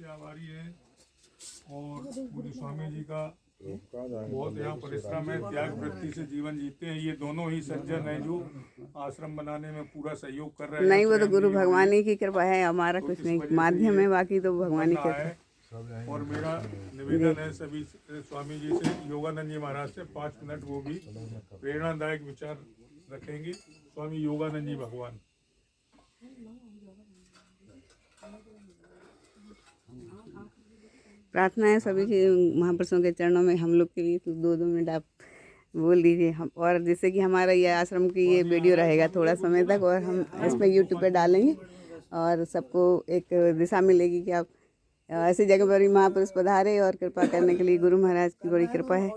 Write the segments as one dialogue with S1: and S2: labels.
S1: के आभारी हैं और पूज्य स्वामी जी का बहुत यहाँ परिश्रम है, त्याग वृत्ति से जीवन जीते हैं। ये दोनों ही सज्जन हैं जो आश्रम बनाने में पूरा सहयोग कर रहे हैं।
S2: नहीं, वो तो गुरु भगवान ही की कृपा है, हमारा कुछ नहीं, माध्यम है, बाकी तो भगवान ही कृपा है।
S1: और मेरा निवेदन है सभी स्वामी जी से, योगानंद जी महाराज से 5 मिनट वो भी प्रेरणादायक विचार रखेंगे। स्वामी योगानंद जी भगवान।
S2: प्रार्थना है सभी महापुरुषों के चरणों में हम लोग के लिए, तो 2-2 मिनट आप बोल दीजिए हम, और जिससे कि हमारा ये आश्रम की ये वीडियो रहेगा थोड़ा समय तक, और हम इसमें यूट्यूब पे डालेंगे और सबको एक दिशा मिलेगी कि आप ऐसी जगह पर भी महापुरुष पधारे, और कृपा करने के लिए गुरु महाराज की बड़ी कृपा है।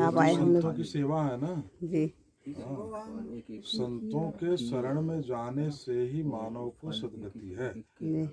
S2: आप आए हम लोग
S3: की सेवा है ना
S2: जी।
S3: संतों के शरण में जाने से ही मानव को सदगति है।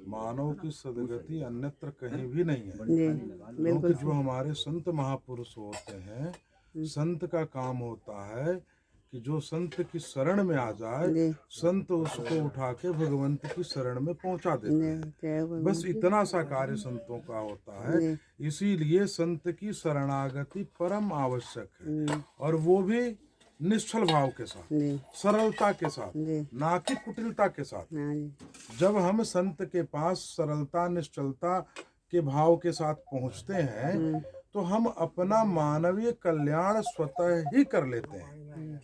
S3: मानव की सदगति अन्यत्र कहीं भी नहीं है। क्योंकि जो हमारे संत महापुरुष होते हैं, संत का काम होता है कि जो संत की शरण में आ जाए, संत उसको उठा के भगवंत की शरण में पहुंचा देते हैं। बस इतना सा कार्य संतों का होता है। इसीलिए संत की शरणागति परम आवश्यक है, और वो भी निश्चल भाव के साथ, सरलता के साथ, ना कि कुटिलता के साथ। जब हम संत के पास सरलता निश्चलता के भाव के साथ पहुंचते हैं, तो हम अपना मानवीय कल्याण स्वतः ही कर लेते हैं।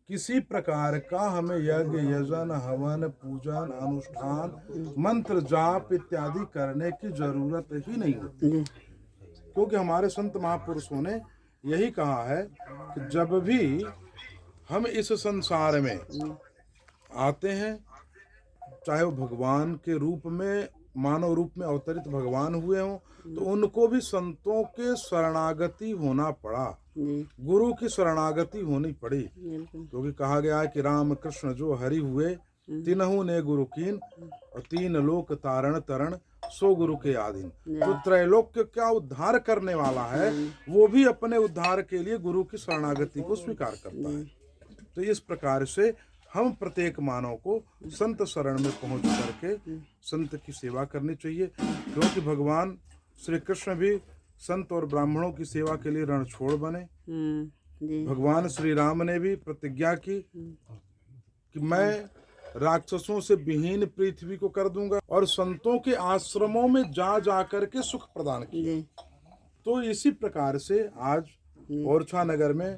S3: किसी प्रकार का हमें यज्ञ यजन हवन पूजन अनुष्ठान मंत्र जाप इत्यादि करने की जरूरत ही नहीं होती, क्योंकि हमारे संत महापुरुषों ने यही कहा है कि जब भी हम इस संसार में आते हैं, चाहे वो भगवान के रूप में, मानव रूप में अवतरित भगवान हुए हों, तो उनको भी संतों के शरणागति होना पड़ा, गुरु की शरणागति होनी पड़ी। क्योंकि कहा गया है कि राम कृष्ण जो हरि हुए, तीनहु ने गुरु कीन, और 3 लोक तारण तरण सो गुरु के आधीन। जो त्रैलोक्य का उद्धार करने वाला है, वो भी अपने उद्धार के लिए गुरु की शरणागति को स्वीकार करता है। तो इस प्रकार से हम प्रत्येक मानव को संत शरण में पहुंच करके संत की सेवा करनी चाहिए। क्योंकि भगवान श्री कृष्ण भी संत और ब्राह्मणों की सेवा के लिए रणछोड़ बने। भगवान श्री राम ने भी प्रतिज्ञा की कि मैं राक्षसों से विहीन पृथ्वी को कर दूंगा, और संतों के आश्रमों में जा करके सुख प्रदान किए। तो इसी प्रकार से आज ओरछा नगर में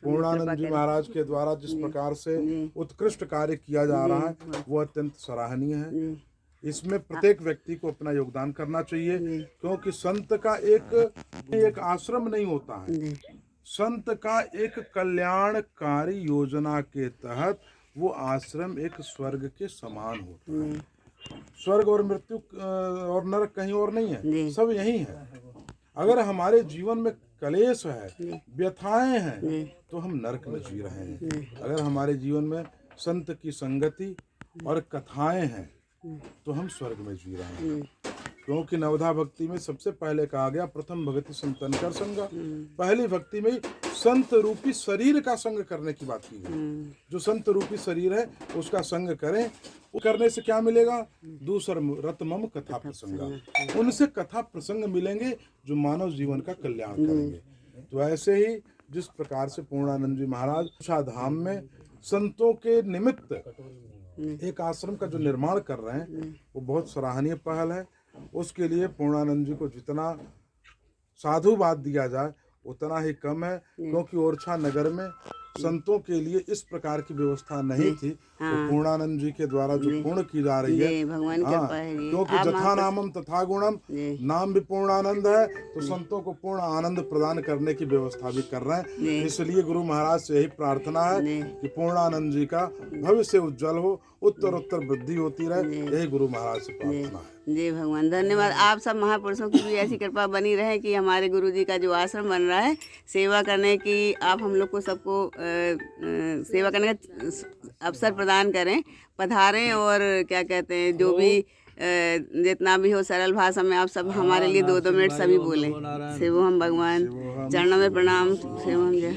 S3: पूर्णानंद जी महाराज के द्वारा जिस प्रकार से उत्कृष्ट कार्य किया जा रहा है, वो अत्यंत सराहनीय है। इसमें प्रत्येक व्यक्ति को अपना योगदान करना चाहिए, क्योंकि संत का एक आश्रम नहीं होता है, संत का एक कल्याणकारी योजना के तहत वो आश्रम एक स्वर्ग के समान होता है। स्वर्ग और मृत्यु और नरक कहीं और नहीं है, सब यही है। अगर हमारे जीवन में कलेश है, व्यथाएं हैं, तो हम नरक में जी रहे हैं। अगर हमारे जीवन में संत की संगति और कथाएं हैं, तो हम स्वर्ग में जी रहे हैं। क्योंकि नवधा भक्ति में सबसे पहले कहा गया, प्रथम भक्ति संतन कर संग। पहली भक्ति में संत रूपी शरीर का संग करने की बात की गई। जो संत रूपी शरीर है उसका संग करें। वो करने से क्या मिलेगा? दूसर रतमम कथा प्रसंग, उनसे कथा प्रसंग मिलेंगे जो मानव जीवन का कल्याण करेंगे। तो ऐसे ही जिस प्रकार से पूर्णानंद जी महाराज ओरछा धाम में संतों के निमित्त एक आश्रम का जो निर्माण कर रहे हैं, वो बहुत सराहनीय पहल है। उसके लिए पूर्णानंद जी को जितना साधुवाद दिया जाए उतना ही कम है, क्योंकि ओरछा नगर में संतों के लिए इस प्रकार की व्यवस्था नहीं थी। तो पूर्णानंद जी के द्वारा जो पूर्ण की जा रही है, क्योंकि जथा नामम तथा गुणम, नाम भी पूर्णानंद है, तो संतों को पूर्ण आनंद प्रदान करने की व्यवस्था भी कर रहे हैं। इसलिए गुरु महाराज से यही प्रार्थना है कि पूर्णानंद जी का भविष्य उज्जवल हो, उत्तर उत्तर वृद्धि होती रहे, यही गुरु महाराज से प्रार्थना है।
S2: जी भगवान, धन्यवाद। आप सब महापुरुषों की भी ऐसी कृपा बनी रहे कि हमारे गुरु जी का जो आश्रम बन रहा है, सेवा करने की आप हम लोग को सबको सेवा करने का अवसर प्रदान करें, पधारें, और क्या कहते हैं, जो भी जितना भी हो सरल भाषा में आप सब हमारे लिए 2-2 मिनट सभी बोलें। सेवो हम भगवान, चरणों में प्रणाम, सेवो हम जय।